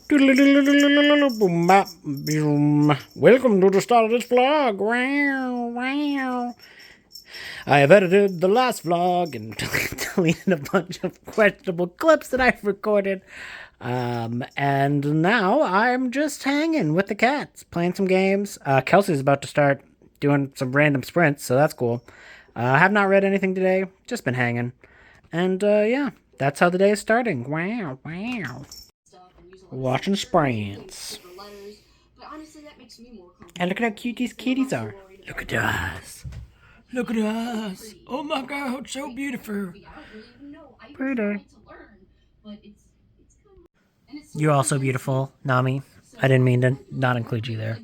Welcome to the start of this vlog. Wow, wow. I have edited the last vlog and deleted a bunch of questionable clips that I've recorded. And now I'm just hanging with the cats, playing some games. Kelsey's about to start doing some random sprints, so that's cool. I have not read anything today, just been hanging. And yeah, that's how the day is starting. Wow, wow. Watching sprints. And look at how cute these kitties are. Look at us. Look at us. Oh my god, so beautiful. Pretty. You're also beautiful, Nami. I didn't mean to not include you there.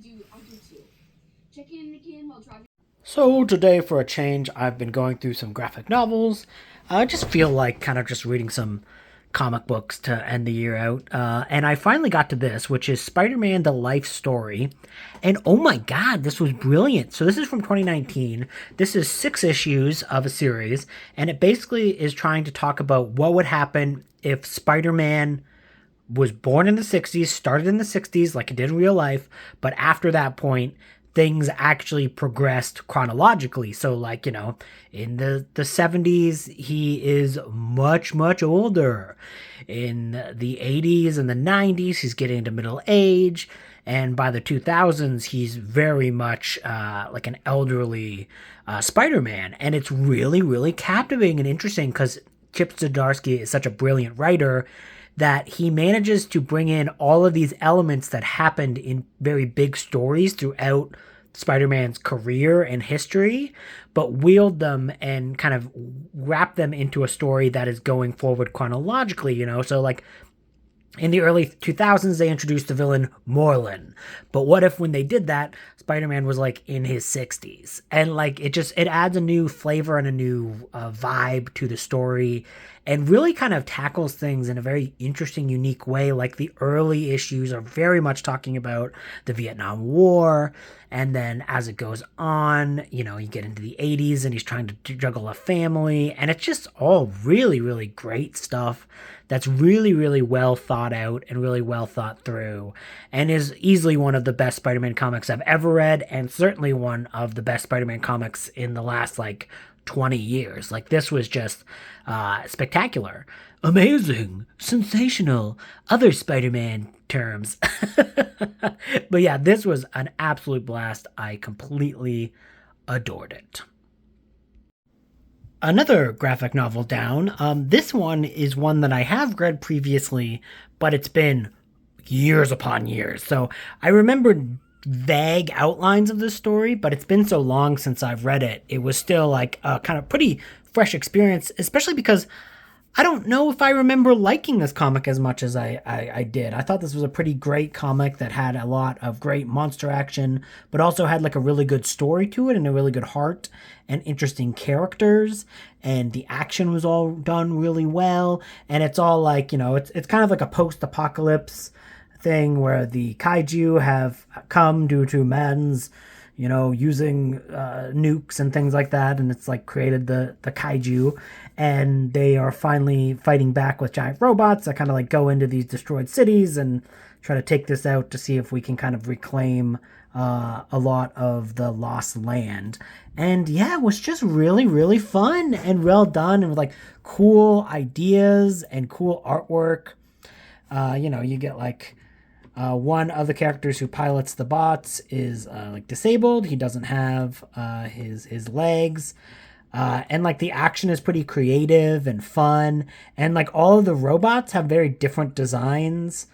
So today, for a change, I've been going through some graphic novels. I just feel like kind of just reading some comic books to end the year out. And I finally got to this, which is Spider-Man: The Life Story. And oh my god, this was brilliant. So this is from 2019. This is 6 issues of a series, and it basically is trying to talk about what would happen if Spider-Man was born in the 60s, started in the 60s like it did in real life, but after that point, things actually progressed chronologically. So, like, in the 70s, he is much, much older. In the 80s and the 90s, he's getting into middle age. And by the 2000s, he's very much like an elderly Spider-Man. And it's really, really captivating and interesting because Chip Zdarsky is such a brilliant writer that he manages to bring in all of these elements that happened in very big stories throughout Spider-Man's career and history, but wield them and kind of wrap them into a story that is going forward chronologically, So, like, in the early 2000s, they introduced the villain Morlun. But what if when they did that, Spider-Man was like in his 60s? And like it adds a new flavor and a new vibe to the story and really kind of tackles things in a very interesting, unique way. Like the early issues are very much talking about the Vietnam War. And then as it goes on, you get into the 80s and he's trying to juggle a family. And it's just all really, really great stuff that's really, really well thought out and really well thought through, and is easily one of the best Spider-Man comics I've ever read, and certainly one of the best Spider-Man comics in the last, 20 years. Like, this was just spectacular. Amazing. Sensational. Other Spider-Man terms. But yeah, this was an absolute blast. I completely adored it. Another graphic novel down. This one is one that I have read previously, but it's been years upon years. So I remembered vague outlines of this story, but it's been so long since I've read it. It was still like a kind of pretty fresh experience, especially because I don't know if I remember liking this comic as much as I did. I thought this was a pretty great comic that had a lot of great monster action, but also had like a really good story to it and a really good heart and interesting characters. And the action was all done really well. And it's all like, it's kind of like a post-apocalypse thing where the kaiju have come due to man's using nukes and things like that, and it's like created the kaiju, and they are finally fighting back with giant robots that kind of like go into these destroyed cities and try to take this out to see if we can kind of reclaim a lot of the lost land. And yeah, it was just really, really fun and well done, and with like cool ideas and cool artwork. You get like one of the characters who pilots the bots is like disabled. He doesn't have his legs. And like the action is pretty creative and fun. And like all of the robots have very different designs.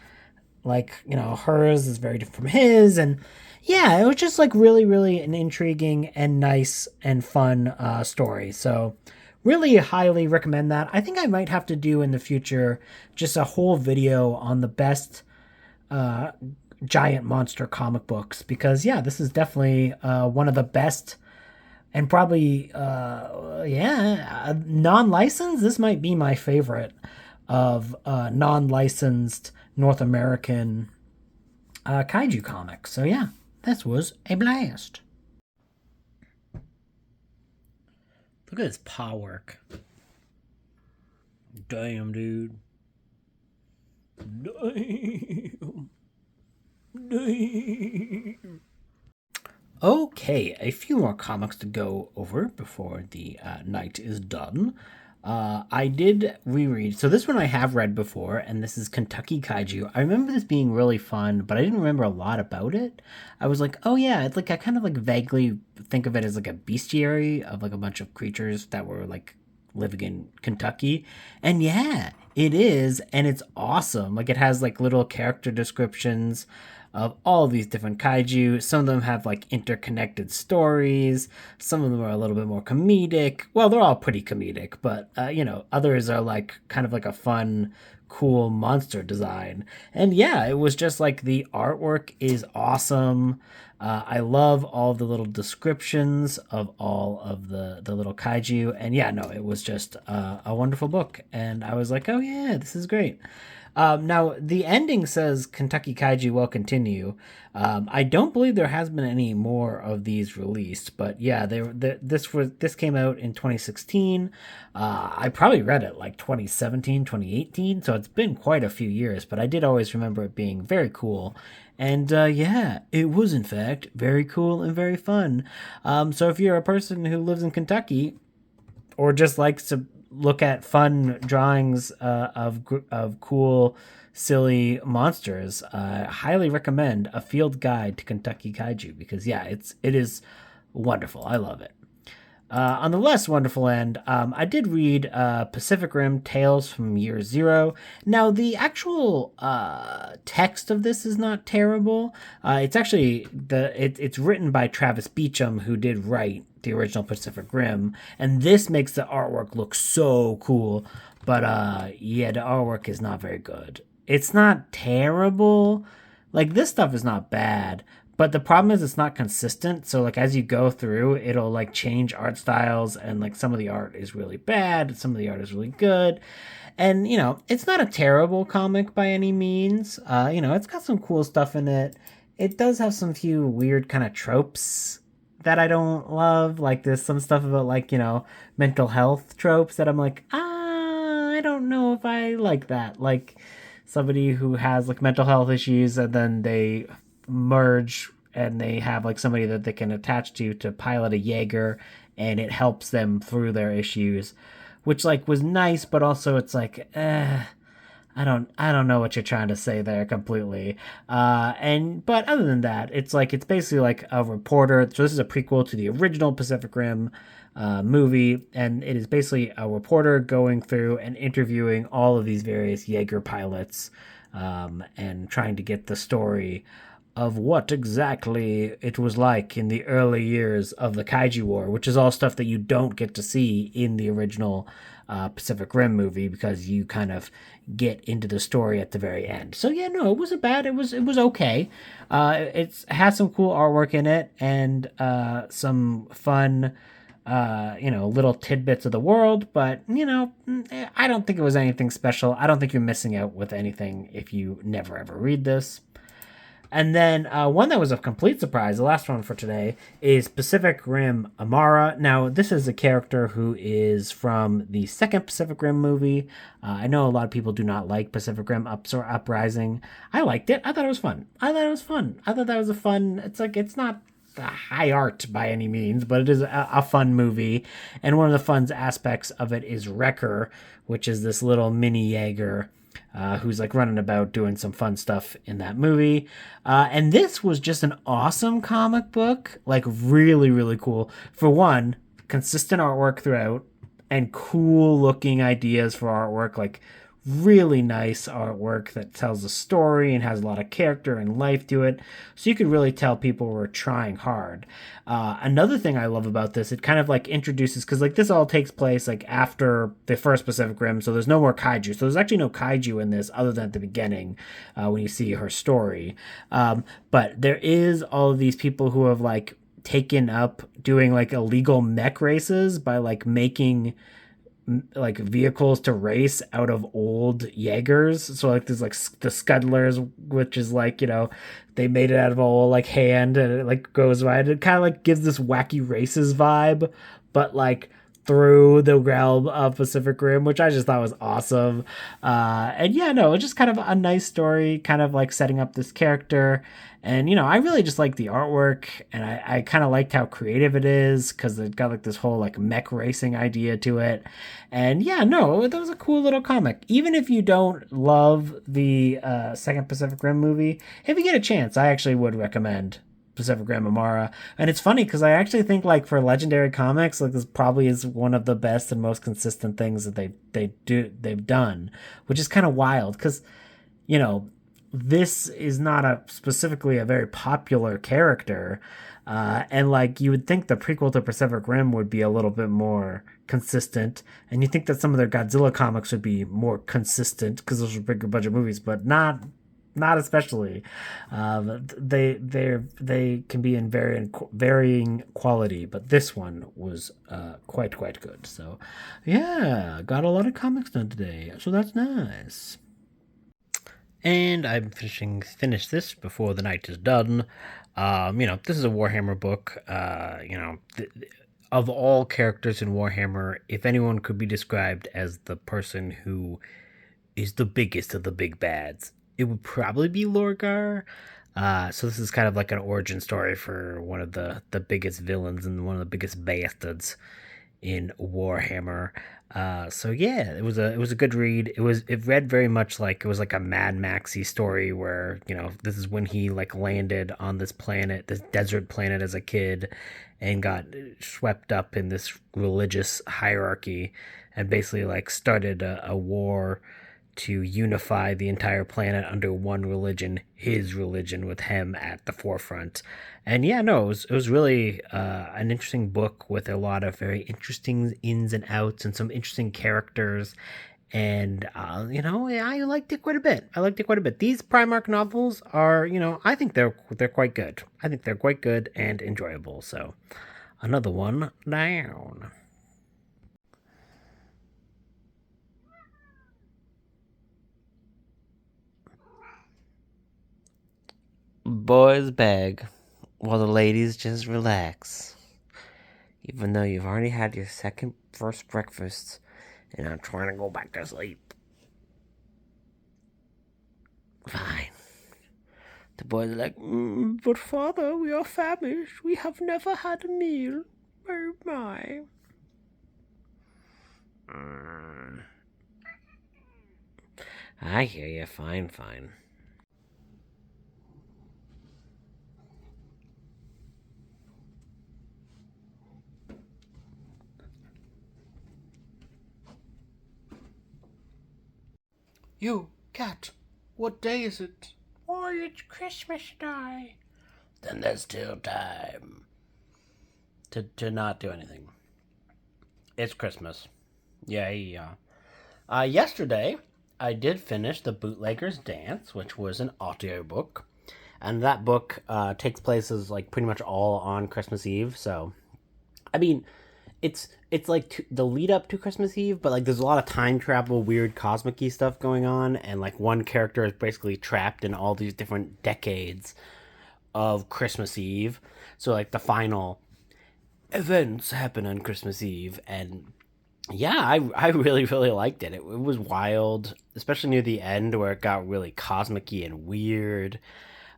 Like, hers is very different from his. And yeah, it was just like really, really an intriguing and nice and fun story. So really highly recommend that. I think I might have to do in the future just a whole video on the best giant monster comic books, because yeah, this is definitely one of the best, and probably non-licensed. This might be my favorite of non-licensed North American kaiju comics. So yeah, this was a blast. Look at his paw work. Damn, dude. Damn. Okay, a few more comics to go over before the night is done. I did reread. So this one I have read before, and this is Kentucky Kaiju. I remember this being really fun, but I didn't remember a lot about it. I was like, oh yeah, it's like I kind of like vaguely think of it as like a bestiary of like a bunch of creatures that were like living in Kentucky. And yeah, it is, and it's awesome. Like it has like little character descriptions of all of these different kaiju. Some of them have like interconnected stories. Some of them are a little bit more comedic. Well, they're all pretty comedic, but others are like kind of like a fun, cool monster design. And yeah, it was just like the artwork is awesome. I love all the little descriptions of all of the little kaiju, and yeah, no, it was just a wonderful book, and I was like, oh yeah, this is great. Now the ending says Kentucky Kaiju will continue. I don't believe there has been any more of these released, but yeah, this came out in 2016. I probably read it like 2017, 2018, so it's been quite a few years. But I did always remember it being very cool, and yeah, it was in fact very cool and very fun. So if you're a person who lives in Kentucky or just likes to look at fun drawings of cool, silly monsters, highly recommend A Field Guide to Kentucky Kaiju because yeah, it is wonderful. I love it. On the less wonderful end, I did read Pacific Rim Tales from Year Zero. Now, the actual text of this is not terrible. It's actually it's written by Travis Beacham, who did write the original Pacific Rim, and this makes the artwork look so cool. But yeah, the artwork is not very good. It's not terrible. Like this stuff is not bad, but the problem is it's not consistent. So like as you go through, it'll like change art styles, and like some of the art is really bad, some of the art is really good. And it's not a terrible comic by any means. It's got some cool stuff in it. It does have some few weird kind of tropes that I don't love. Like there's some stuff about like, mental health tropes that I'm like, I don't know if I like that. Like somebody who has like mental health issues and then they merge and they have like somebody that they can attach to pilot a Jaeger, and it helps them through their issues, which like was nice, but also it's like I don't know what you're trying to say there completely. And but other than that, it's basically like a reporter. So this is a prequel to the original Pacific Rim movie, and it is basically a reporter going through and interviewing all of these various Jaeger pilots, and trying to get the story of what exactly it was like in the early years of the Kaiju War, which is all stuff that you don't get to see in the original Pacific Rim movie because you kind of get into the story at the very end. So yeah, no, it wasn't bad. It was okay. It has some cool artwork in it and some fun. Little tidbits of the world, but I don't think it was anything special. I don't think you're missing out with anything if you never ever read this. And then one that was a complete surprise, the last one for today, is Pacific Rim Amara. Now, this is a character who is from the second Pacific Rim movie. I know a lot of people do not like Pacific Rim Uprising. I liked it. I thought it was fun. I thought that was a fun. It's like it's not high art by any means, but it is a fun movie. And one of the fun aspects of it is Wrecker, which is this little mini Jaeger who's like running about doing some fun stuff in that movie. And this was just an awesome comic book, like really, really cool. For one, consistent artwork throughout and cool looking ideas for artwork, like really nice artwork that tells a story and has a lot of character and life to it. So you could really tell people were trying hard. Another thing I love about this, it kind of like introduces, because like this all takes place like after the first Pacific Rim, so there's no more kaiju. So there's actually no kaiju in this other than at the beginning when you see her story. But there is all of these people who have like taken up doing like illegal mech races by like making like vehicles to race out of old Jaegers. So like there's like the Scudlers, which is like, they made it out of a old like hand and it like goes right. It kind of like gives this wacky races vibe, but like through the realm of Pacific Rim, which I just thought was awesome. And yeah, no, it's just kind of a nice story, kind of like setting up this character. And I really just like the artwork, and I kind of liked how creative it is because it got like this whole like mech racing idea to it. And yeah, no, that was a cool little comic. Even if you don't love the second Pacific Rim movie, if you get a chance, I actually would recommend Pacific Rim Amara. And it's funny because I actually think like for Legendary Comics, like this probably is one of the best and most consistent things that they've done, which is kind of wild because you know this is not a specifically a very popular character. And like you would think the prequel to Pacific Rim would be a little bit more consistent, and you think that some of their Godzilla comics would be more consistent because those are bigger budget movies, but not especially. They can be in varying quality, but this one was quite good. So yeah, got a lot of comics done today, so that's nice. And I'm finish this before the night is done. This is a Warhammer book. Of all characters in Warhammer, if anyone could be described as the person who is the biggest of the big bads, it would probably be Lorgar. So this is kind of like an origin story for one of the biggest villains and one of the biggest bastards in Warhammer. So yeah, it was a good read. It read very much like it was like a Mad Maxy story where this is when he like landed on this planet, this desert planet as a kid, and got swept up in this religious hierarchy, and basically like started a war to unify the entire planet under one religion, his religion, with him at the forefront. And yeah, no, it was really an interesting book with a lot of very interesting ins and outs and some interesting characters. And I liked it quite a bit. I liked it quite a bit. These Primark novels are, I think they're quite good. I think they're quite good and enjoyable. So another one down. Boys beg while the ladies just relax. Even though you've already had your first breakfast and I'm trying to go back to sleep. Fine. The boys are like, but father, we are famished. We have never had a meal. Oh my. I hear you. Fine. You, cat, what day is it? Why, it's Christmas Day. Then there's still time to not do anything. It's Christmas. Yay. Yesterday, I did finish The Bootlegger's Dance, which was an audiobook. And that book takes place as like pretty much all on Christmas Eve. So, I mean, it's like the lead up to Christmas Eve, but like there's a lot of time travel, weird cosmic-y stuff going on, and like one character is basically trapped in all these different decades of Christmas Eve. So like the final events happen on Christmas Eve, and yeah, I really liked it. It was wild, especially near the end where it got really cosmic-y and weird.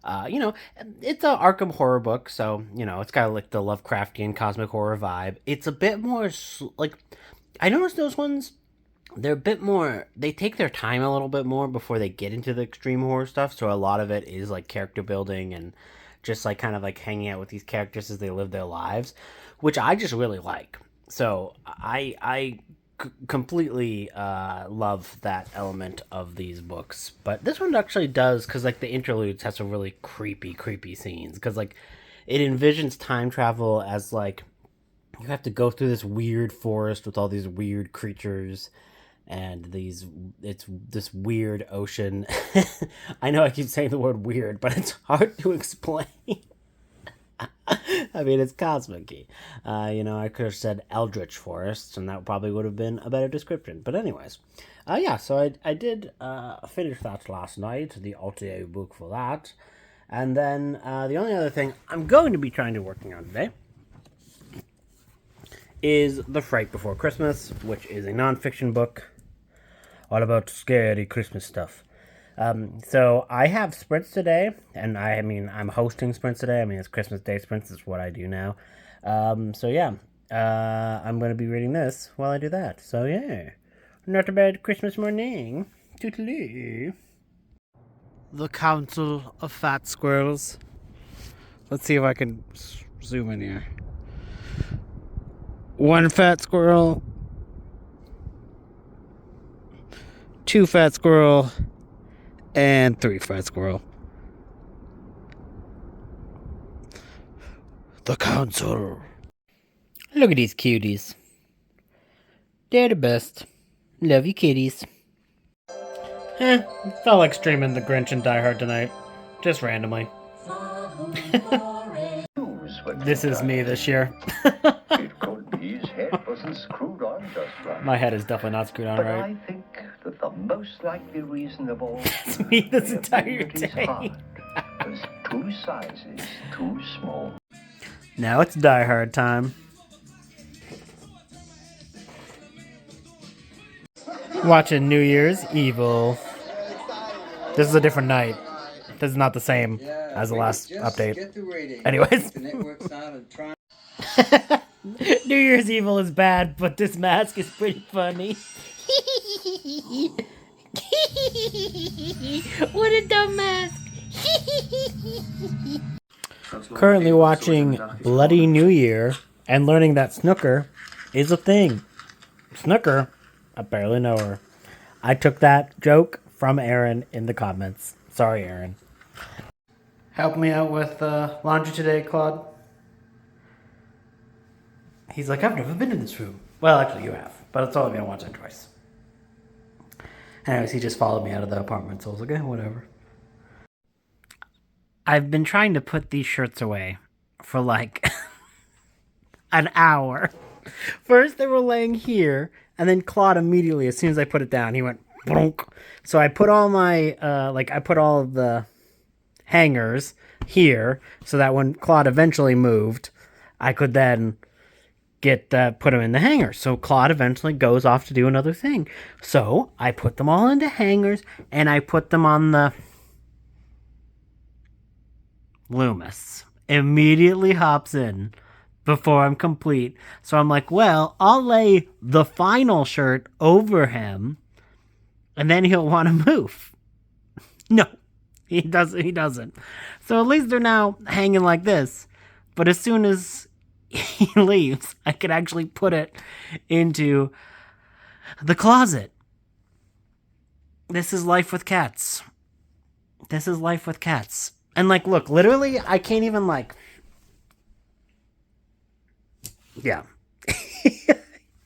It's a Arkham horror book, so it's got like the Lovecraftian cosmic horror vibe. It's a bit more like I noticed those ones. They're a bit more. They take their time a little bit more before they get into the extreme horror stuff. So a lot of it is like character building and just like kind of like hanging out with these characters as they live their lives, which I just really like. So I completely love that element of these books. But this one actually does, because like the interludes have some really creepy scenes, because like it envisions time travel as like you have to go through this weird forest with all these weird creatures and it's this weird ocean. I know I keep saying the word weird, but it's hard to explain. I mean, it's cosmic. I could have said eldritch forests, and that probably would have been a better description. But anyways, yeah. So I did finish that last night, the audio book for that, and then the only other thing I'm going to be trying to working on today is The Fright Before Christmas, which is a nonfiction book all about scary Christmas stuff. So I have sprints today, and I'm hosting sprints today. It's Christmas Day sprints is what I do now. I'm going to be reading this while I do that. So yeah, not a bad Christmas morning. Toodaloo. The Council of Fat Squirrels. Let's see if I can zoom in here. 1 fat squirrel, 2 fat squirrel, and 3 fat squirrel. The council. Look at these cuties. They're the best. Love you, kitties. Felt like streaming The Grinch and Die Hard tonight. Just randomly. This is me this year. It could be his head wasn't screwed on just right. My head is definitely not screwed on but right. I think that the most likely reason of all It's me this entire day. There's 2 sizes too small. Now it's Die Hard time. Watching New Year's Evil. This is a different night. This is not the same as the last update. Anyways. New Year's Evil is bad, but this mask is pretty funny. What a dumb mask. Currently watching Bloody New Year and learning that snooker is a thing. Snooker? I barely know her. I took that joke from Aaron in the comments. Sorry, Aaron. Help me out with laundry today, Claude. He's like, I've never been in this room. Well, actually, you have. But it's only been once or twice. Anyways, he just followed me out of the apartment, so I was like, whatever. I've been trying to put these shirts away for like an hour. First, they were laying here, and then Claude immediately, as soon as I put it down, he went, bonk. So I put all my, I put all of the hangers here, so that when Claude eventually moved, I could then put them in the hanger. So Claude eventually goes off to do another thing. So I put them all into hangers, and I put them on the Loomis. Immediately hops in before I'm complete. So I'm like, well, I'll lay the final shirt over him, and then he'll want to move. No, he doesn't. So at least they're now hanging like this. But as soon as he leaves, I could actually put it into the closet. This is life with cats. This is life with cats. And like, look, literally, I can't even like, yeah.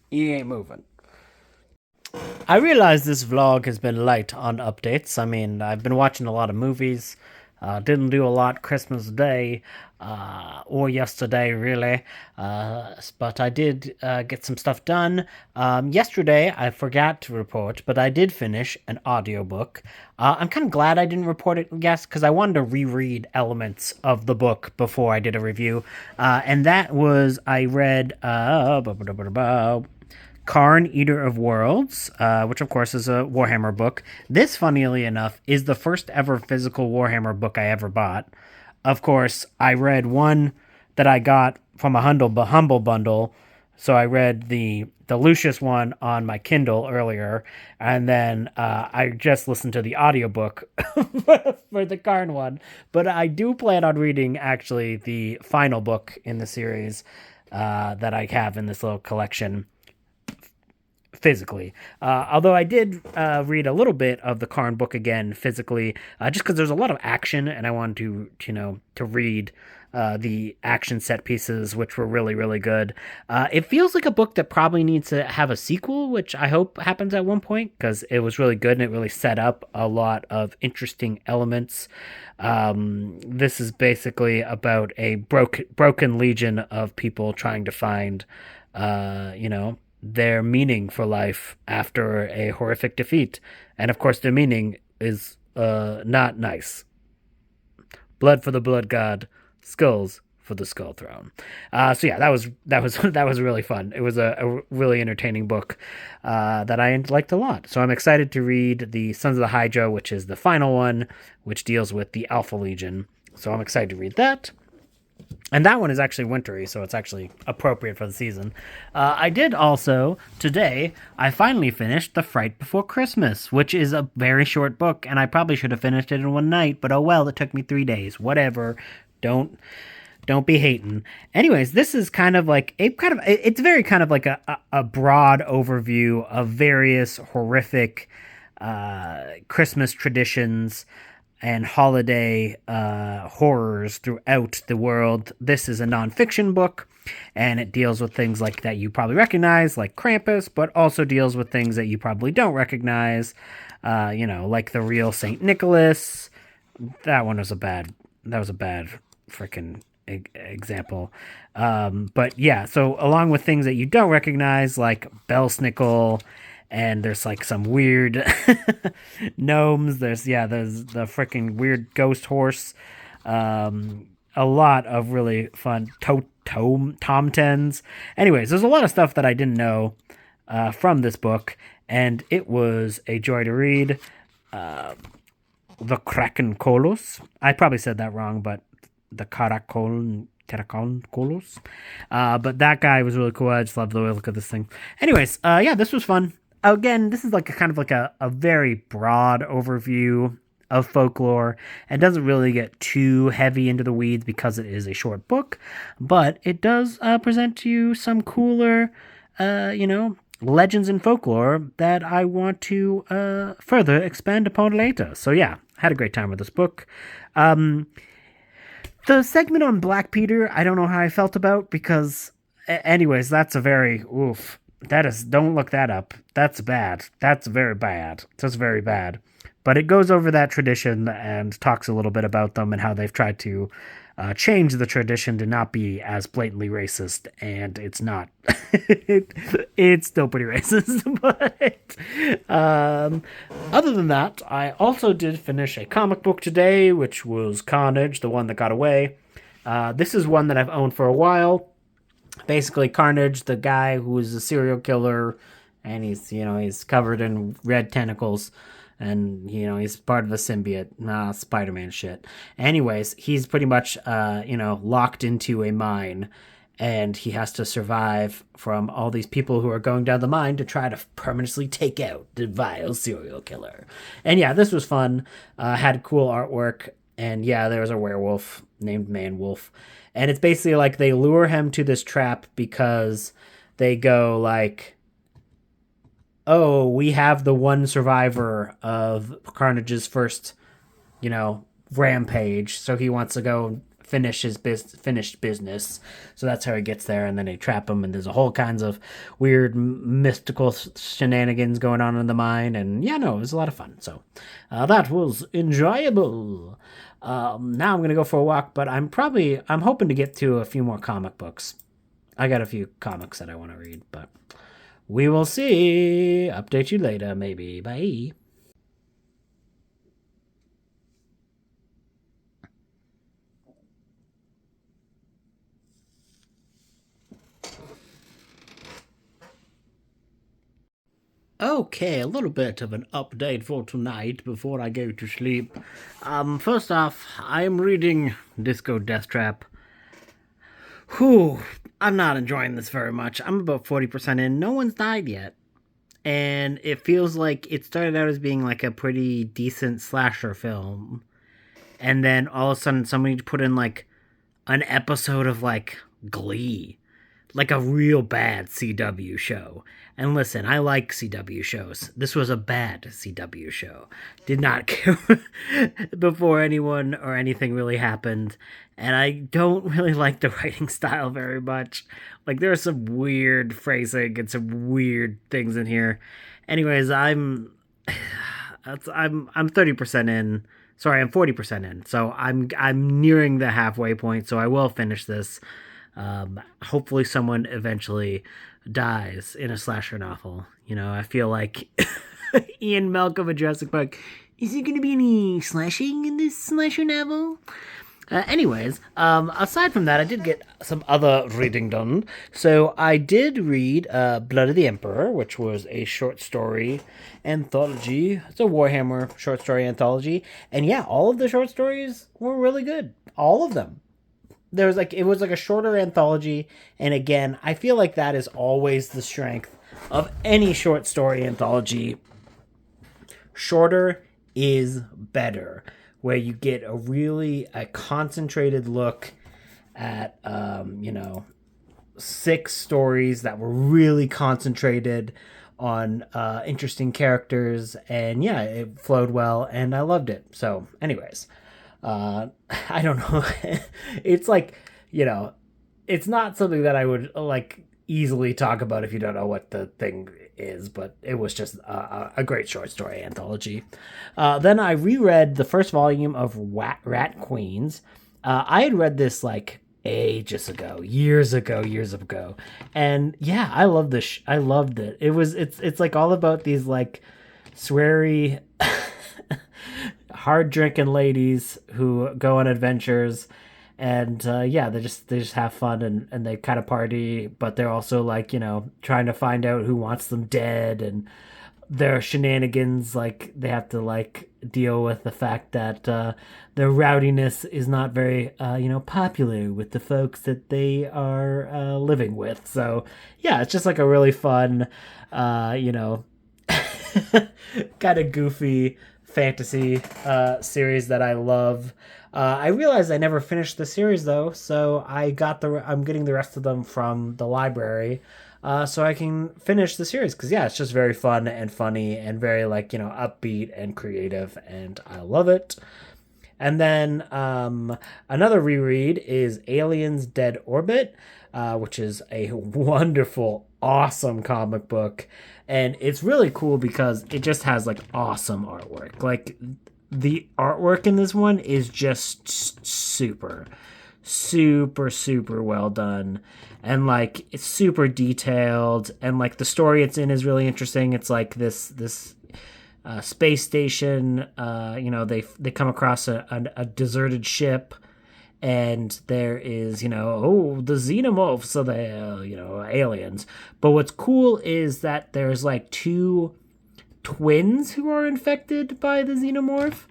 He ain't moving. I realize this vlog has been light on updates. I've been watching a lot of movies. Didn't do a lot Christmas Day or yesterday, really. But I did get some stuff done. Yesterday, I forgot to report, but I did finish an audiobook. I'm kind of glad I didn't report it, because I wanted to reread elements of the book before I did a review. And that was, I read Karn, Eater of Worlds, which of course is a Warhammer book. This, funnily enough, is the first ever physical Warhammer book I ever bought. Of course, I read one that I got from a humble bundle. So I read the Lucius one on my Kindle earlier, and then I just listened to the audiobook for the Karn one. But I do plan on reading, actually, the final book in the series that I have in this little collection physically. Although I did read a little bit of the Karn book again physically, just because there's a lot of action, and I wanted to read the action set pieces, which were really, really good. It feels like a book that probably needs to have a sequel, which I hope happens at one point, because it was really good and it really set up a lot of interesting elements. This is basically about a broken legion of people trying to find, their meaning for life after a horrific defeat. And of course, their meaning is not nice. Blood for the blood god, skulls for the Skull Throne. So yeah, that was really fun. It was a really entertaining book that I liked a lot. So I'm excited to read the Sons of the Hydra, which is the final one, which deals with the Alpha Legion. So I'm excited to read that. And that one is actually wintry, so it's actually appropriate for the season. I did also, today, I finally finished The Fright Before Christmas, which is a very short book, and I probably should have finished it in one night, but oh well, it took me 3 days. Whatever. Don't be hating. Anyways, this is kind of like it's very kind of like a broad overview of various horrific Christmas traditions and holiday horrors throughout the world. This is a nonfiction book, and it deals with things like that you probably recognize, like Krampus, but also deals with things that you probably don't recognize, like the real Saint Nicholas. That was a bad freaking example. But yeah, so along with things that you don't recognize, like Belsnickel, and there's like some weird gnomes. There's the freaking weird ghost horse. A lot of really fun tom-tens. Anyways, there's a lot of stuff that I didn't know from this book, and it was a joy to read. The Kraken Kolos. I probably said that wrong, but the Karakon Kolos. But that guy was really cool. I just love the look of this thing. Anyways, this was fun. Again, this is like a kind of like a very broad overview of folklore and doesn't really get too heavy into the weeds because it is a short book, but it does present to you some cooler, legends and folklore that I want to further expand upon later. So yeah, had a great time with this book. The segment on Black Peter, I don't know how I felt about because, anyways, that's a very oof. That is, don't look that up. That's bad. That's very bad. That's very bad. But it goes over that tradition and talks a little bit about them and how they've tried to change the tradition to not be as blatantly racist. And it's not. It's still pretty racist. But other than that, I also did finish a comic book today, which was Carnage, the one that got away. This is one that I've owned for a while. Basically, Carnage, the guy who is a serial killer, and he's covered in red tentacles, and he's part of the symbiote, Spider-Man shit. Anyways, he's pretty much locked into a mine, and he has to survive from all these people who are going down the mine to try to permanently take out the vile serial killer. And yeah, this was fun. Had cool artwork, and yeah, there was a werewolf named Man Wolf. And it's basically like they lure him to this trap because they go like, oh, we have the one survivor of Carnage's first, rampage. So he wants to go finish his finished business. So that's how he gets there. And then they trap him. And there's a whole kinds of weird mystical shenanigans going on in the mine. And yeah, no, it was a lot of fun. So that was enjoyable. Now I'm going to go for a walk, but I'm hoping to get to a few more comic books. I got a few comics that I want to read, but we will see. Update you later, maybe. Bye. Okay, a little bit of an update for tonight before I go to sleep. First off, I am reading Disco Death Trap. Whew, I'm not enjoying this very much. I'm about 40% in. No one's died yet. And it feels like it started out as being like a pretty decent slasher film. And then all of a sudden somebody put in like an episode of like Glee. Like a real bad CW show. And listen, I like CW shows. This was a bad CW show. Did not care before anyone or anything really happened. And I don't really like the writing style very much. Like there's some weird phrasing and some weird things in here. Anyways, I'm 30% in. Sorry, I'm 40% in. So I'm nearing the halfway point, so I will finish this. Hopefully someone eventually dies in a slasher novel. I feel like Ian Malcolm of Jurassic Park. Is there going to be any slashing in this slasher novel? Anyways, aside from that, I did get some other reading done. So I did read Blood of the Emperor, which was a short story anthology. It's a Warhammer short story anthology. And yeah, all of the short stories were really good. All of them. It was like a shorter anthology, and again, I feel like that is always the strength of any short story anthology. Shorter is better, where you get a concentrated look at six stories that were really concentrated on interesting characters, and yeah, it flowed well and I loved it. So anyways, I don't know. It's like, it's not something that I would like easily talk about if you don't know what the thing is, but it was just a great short story anthology. Then I reread the first volume of Rat Queens. I had read this like ages ago, years ago, and yeah, I love this. I loved it. It's like all about these like sweary, hard drinking ladies who go on adventures, and yeah, they just have fun, and they kind of party, but they're also like, trying to find out who wants them dead, and their shenanigans, like they have to like deal with the fact that their rowdiness is not very popular with the folks that they are living with. So yeah, it's just like a really fun kind of goofy fantasy series that I love. I realized I never finished the series though, so I'm getting the rest of them from the library, so I can finish the series, because yeah, it's just very fun and funny and very like upbeat and creative, and I love it. And then another reread is Aliens Dead Orbit, which is a wonderful, awesome comic book. And it's really cool because it just has like awesome artwork. Like the artwork in this one is just super well done, and like it's super detailed, and like the story it's in is really interesting. It's like this space station. They come across a deserted ship, and there is the xenomorphs, so the aliens. But what's cool is that there's like two twins who are infected by the xenomorph.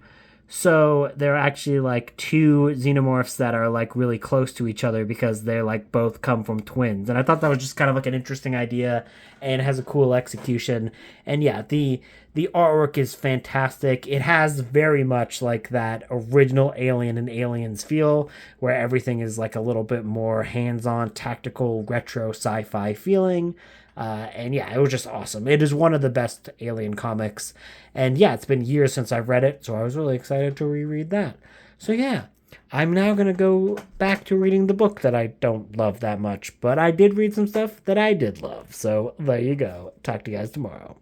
So they're actually like two xenomorphs that are like really close to each other, because they're like both come from twins. And I thought that was just kind of like an interesting idea, and it has a cool execution. And yeah, the artwork is fantastic. It has very much like that original Alien and Aliens feel, where everything is like a little bit more hands-on, tactical, retro sci-fi feeling. And yeah, it was just awesome. It is one of the best Alien comics. And yeah, it's been years since I've read it, so I was really excited to reread that. So yeah, I'm now going to go back to reading the book that I don't love that much, but I did read some stuff that I did love. So there you go. Talk to you guys tomorrow.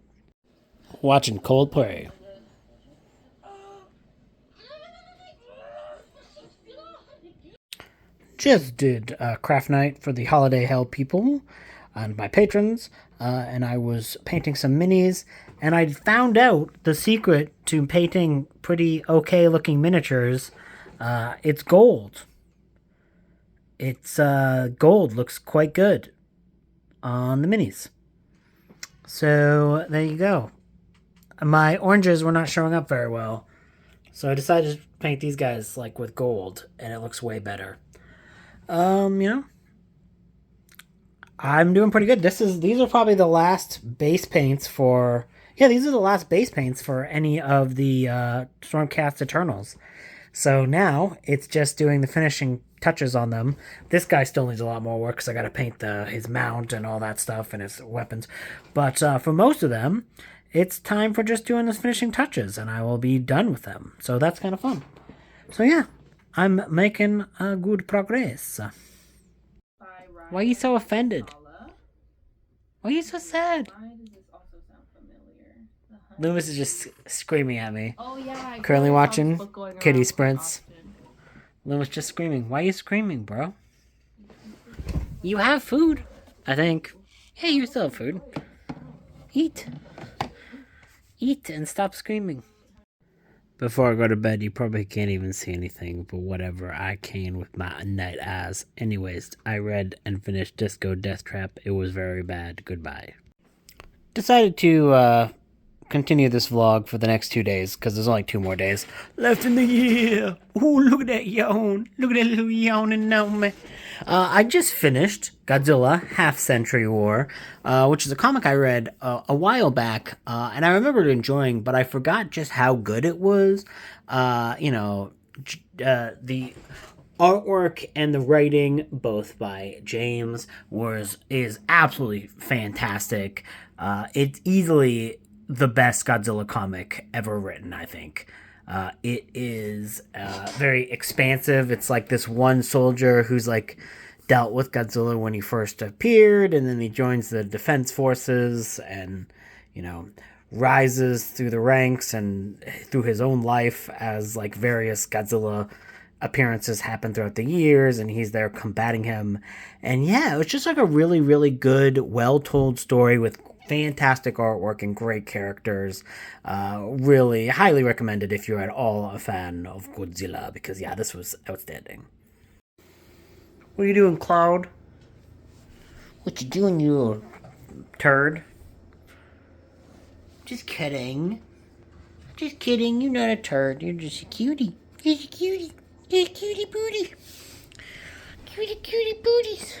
Watching Coldplay. Just did craft night for the holiday hell people and my patrons, and I was painting some minis, and I found out the secret to painting pretty okay looking miniatures. It's gold. It's gold looks quite good on the minis. So there you go. My oranges were not showing up very well, so I decided to paint these guys like with gold, and it looks way better. I'm doing pretty good. These are probably the last base paints for these are the last base paints for any of the Stormcast Eternals. So now it's just doing the finishing touches on them. This guy still needs a lot more work, because I got to paint his mount and all that stuff and his weapons. But for most of them, it's time for just doing the finishing touches, and I will be done with them. So that's kind of fun. So yeah, I'm making good progress. Why are you so offended? Why are you so sad? Loomis is just screaming at me. Oh yeah. Currently watching Kitty Sprints. Loomis just screaming. Why are you screaming, bro? You have food, I think. Hey, you still have food. Eat. Eat and stop screaming. Before I go to bed, you probably can't even see anything, but whatever. I can with my night eyes. Anyways, I read and finished Disco Death Trap. It was very bad. Goodbye. Decided to continue this vlog for the next 2 days because there's only 2 more days left in the year. Ooh, look at that yawn. Look at that little yawning on me. I just finished Godzilla Half Century War, which is a comic I read a while back, and I remembered enjoying, but I forgot just how good it was. The artwork and the writing, both by James, is absolutely fantastic. It's easily the best Godzilla comic ever written, I think. It is very expansive. It's like this one soldier who's like dealt with Godzilla when he first appeared, and then he joins the defense forces and, rises through the ranks and through his own life as like various Godzilla appearances happen throughout the years, and he's there combating him. And yeah, it was just like a really, really good, well told story with fantastic artwork and great characters. Really highly recommended if you're at all a fan of Godzilla, because yeah, this was outstanding. What are you doing, Cloud? What you doing, you little turd? Just kidding. Just kidding, you're not a turd. You're just a cutie. You're just a cutie. You're a cutie booty. Cutie booties.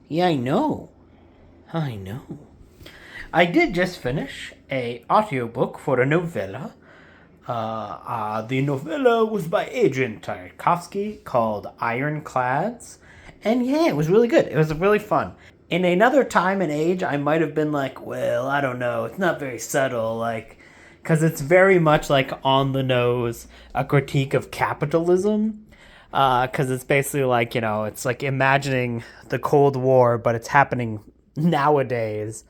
Yeah, I know. I did just finish a audiobook for a novella. The novella was by Adrian Tarkovsky called Ironclads. And yeah, it was really good. It was really fun. In another time and age, I might have been like, well, I don't know. It's not very subtle. Like, because it's very much like on the nose, a critique of capitalism. Because it's basically like, it's like imagining the Cold War, but it's happening nowadays.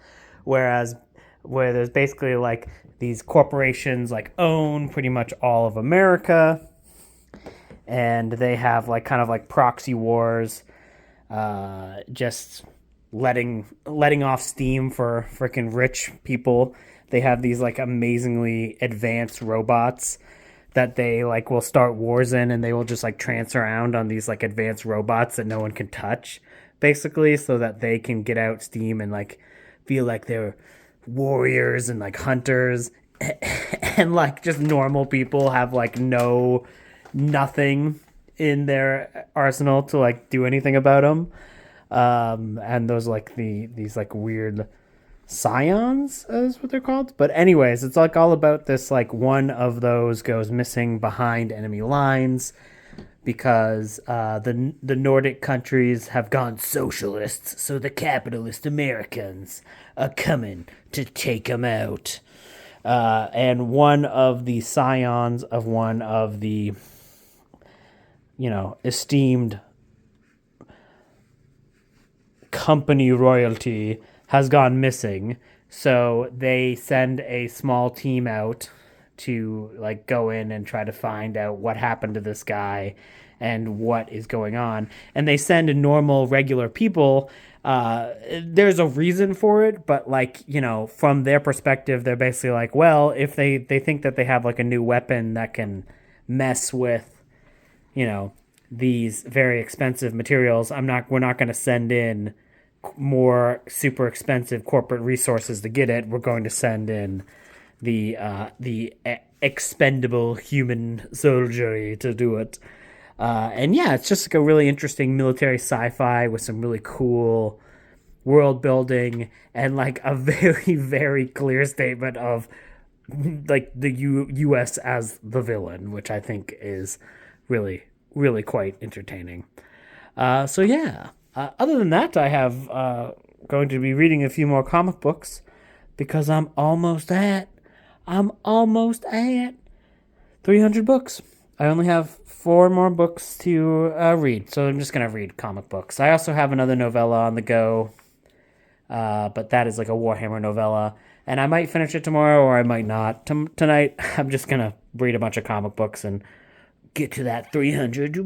Whereas, where there's basically like these corporations like own pretty much all of America, and they have like kind of like proxy wars, just letting off steam for freaking rich people. They have these like amazingly advanced robots that they like will start wars in, and they will just like trance around on these like advanced robots that no one can touch, basically, so that they can get out steam and like feel like they're warriors and like hunters. And like just normal people have like nothing in their arsenal to like do anything about them. And those like these like weird scions is what they're called. But anyways, it's like all about this, like one of those goes missing behind enemy lines because the Nordic countries have gone socialists, so the capitalist Americans are coming to take them out. And one of the scions of one of the esteemed company royalty has gone missing. So they send a small team out to like go in and try to find out what happened to this guy and what is going on. And they send normal, regular people. There's a reason for it, but like, from their perspective, they're basically like, well, if they think that they have like a new weapon that can mess with, these very expensive materials, we're not going to send in more super expensive corporate resources to get it. We're going to send in the expendable human soldiery to do it. And yeah, it's just like a really interesting military sci-fi with some really cool world building and like a very, very clear statement of like the U.S. as the villain, which I think is really, really quite entertaining. So yeah. Other than that, I have going to be reading a few more comic books because I'm almost at 300 books. I only have 4 more books to read, so I'm just gonna read comic books. I also have another novella on the go, but that is like a Warhammer novella, and I might finish it tomorrow or I might not. Tonight, I'm just gonna read a bunch of comic books and get to that 300.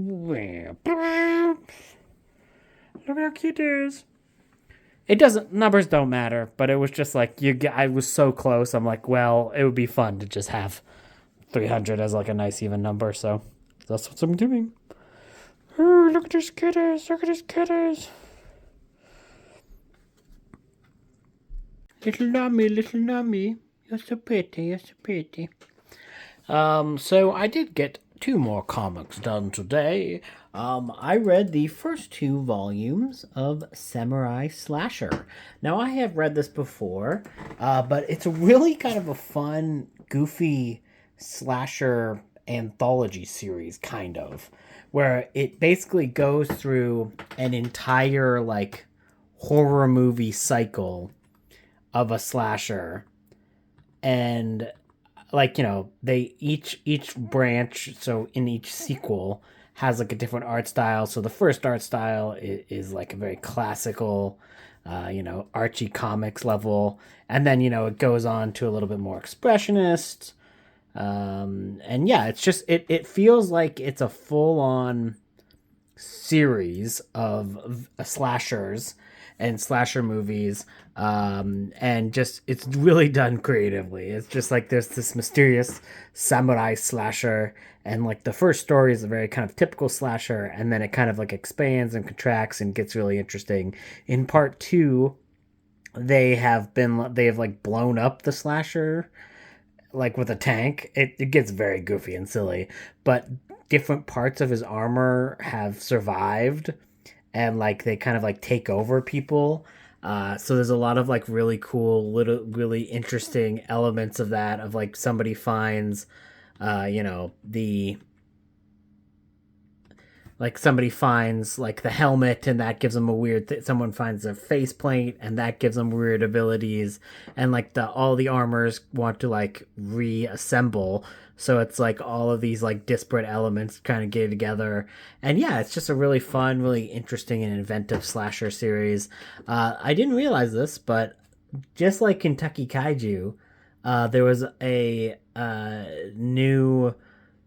Look how cute it is. It doesn't, numbers don't matter, but it was just like I was so close. I'm like, well, it would be fun to just have 300 as like a nice even number. So that's what I'm doing. Oh, look at these kitties! Look at these kitties! Little Nummy, you're so pretty, you're so pretty. So I did get two more comics done today. I read the first two volumes of Samurai Slasher. Now I have read this before, but it's really kind of a fun, goofy slasher anthology series, kind of, where it basically goes through an entire like horror movie cycle of a slasher, and like, they each branch, so in each sequel has like a different art style. So the first art style is like a very classical, Archie Comics level, and then it goes on to a little bit more expressionist. And yeah, it's just it feels like it's a full on series of slashers and slasher movies, and just it's really done creatively. It's just like there's this mysterious samurai slasher, and like the first story is a very kind of typical slasher, and then it kind of like expands and contracts and gets really interesting. In part two, they have like blown up the slasher like with a tank. It gets very goofy and silly, but different parts of his armor have survived, and like they kind of like take over people. So there's a lot of like really cool, little, really interesting elements of that. Of like somebody finds, the like somebody finds like the helmet, and that gives them a weird someone finds a faceplate, and that gives them weird abilities, and like the all the armors want to like reassemble, so it's like all of these like disparate elements kind of get together. And yeah, it's just a really fun, really interesting and inventive slasher series. I didn't realize this, but just like Kentucky Kaiju, there was a new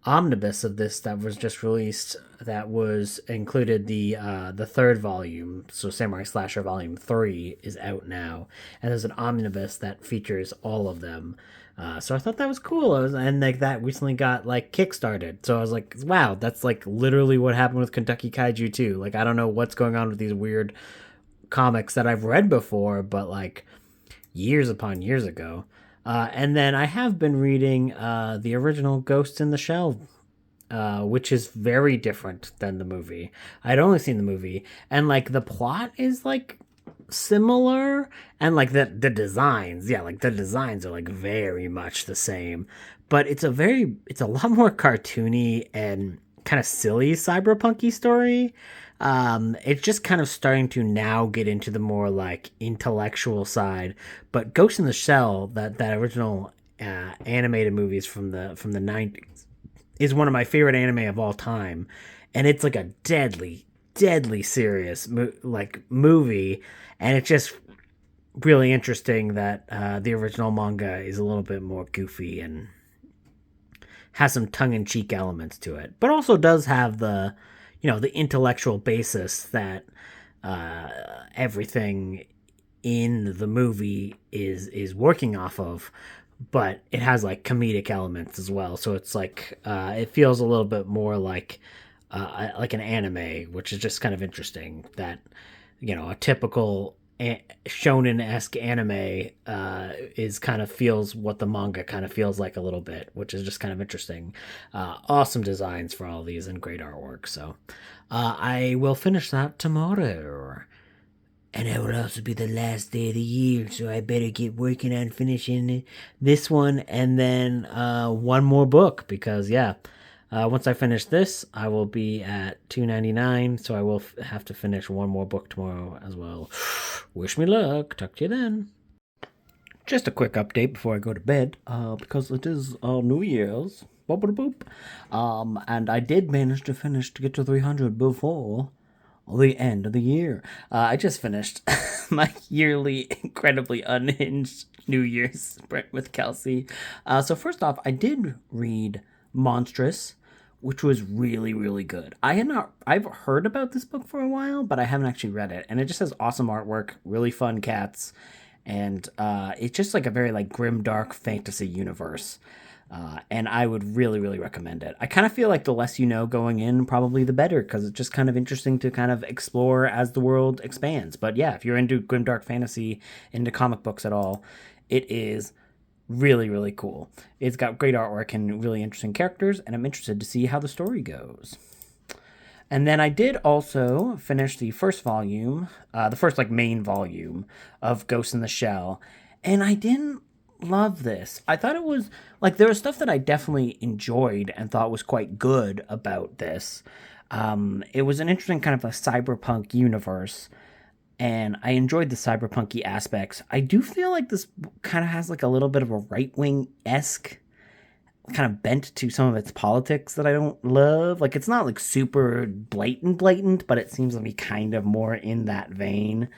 omnibus of this that was just released, that was included the third volume. So Samurai Slasher Volume 3 is out now, and there's an omnibus that features all of them. So I thought that was cool. And like that recently got like kickstarted. So I was like, wow, that's like literally what happened with Kentucky Kaiju too. Like I don't know what's going on with these weird comics that I've read before, but like years upon years ago. And then I have been reading the original Ghost in the Shell, which is very different than the movie. I'd only seen the movie, and like the plot is like similar, and like the designs, yeah, like the designs are like very much the same, but it's a lot more cartoony and kind of silly cyberpunky story. It's just kind of starting to now get into the more like intellectual side. But Ghost in the Shell, that original animated movies from the 90s, is one of my favorite anime of all time, and it's like a deadly serious movie, and it's just really interesting that the original manga is a little bit more goofy and has some tongue-in-cheek elements to it, but also does have the intellectual basis that everything in the movie is working off of, but it has like comedic elements as well. So it's like it feels a little bit more like an anime, which is just kind of interesting. That a typical shonen-esque anime is kind of feels what the manga kind of feels like a little bit, which is just kind of interesting. Awesome designs for all these and great artwork. So I will finish that tomorrow. And it will also be the last day of the year, so I better get working on finishing this one and then one more book, because yeah, once I finish this, I will be at 299, so I will have to finish one more book tomorrow as well. Wish me luck. Talk to you then. Just a quick update before I go to bed, because it is New Year's. Boop, boop, boop. And I did manage to get to 300 before the end of the year. I just finished my yearly, incredibly unhinged New Year's sprint with Kelsey. So first off, I did read Monstrous, which was really, really good. I've heard about this book for a while, but I haven't actually read it. And it just has awesome artwork, really fun cats, and it's just like a very like grim, dark fantasy universe. And I would really, really recommend it. I kind of feel like the less you know going in, probably the better, because it's just kind of interesting to kind of explore as the world expands. But yeah, if you're into grim, dark fantasy, into comic books at all, it is really, really cool. It's got great artwork and really interesting characters, and I'm interested to see how the story goes. And then I did also finish the first volume, the first like main volume of Ghost in the Shell, and I didn't love this. I thought it was like there was stuff that I definitely enjoyed and thought was quite good about this. It was an interesting kind of a cyberpunk universe, and I enjoyed the cyberpunky aspects. I do feel like this kind of has like a little bit of a right wing esque kind of bent to some of its politics that I don't love. Like it's not like super blatant, but it seems to be kind of more in that vein.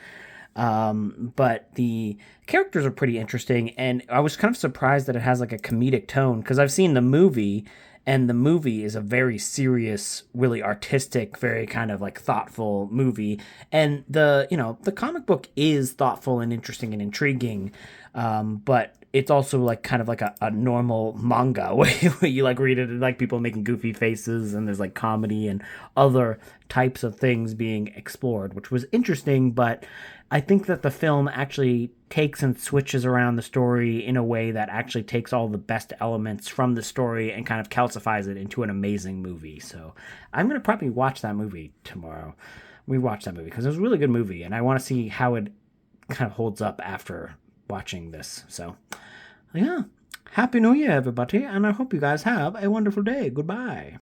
But the characters are pretty interesting, and I was kind of surprised that it has like a comedic tone because I've seen the movie, and the movie is a very serious, really artistic, very kind of like thoughtful movie. And the comic book is thoughtful and interesting and intriguing, but it's also like kind of like a normal manga where you like read it and like people making goofy faces and there's like comedy and other types of things being explored, which was interesting. But I think that the film actually takes and switches around the story in a way that actually takes all the best elements from the story and kind of calcifies it into an amazing movie. So I'm going to probably watch that movie tomorrow. We watch that movie because it was a really good movie, and I want to see how it kind of holds up after watching this. So, yeah. Happy New Year, everybody, and I hope you guys have a wonderful day. Goodbye.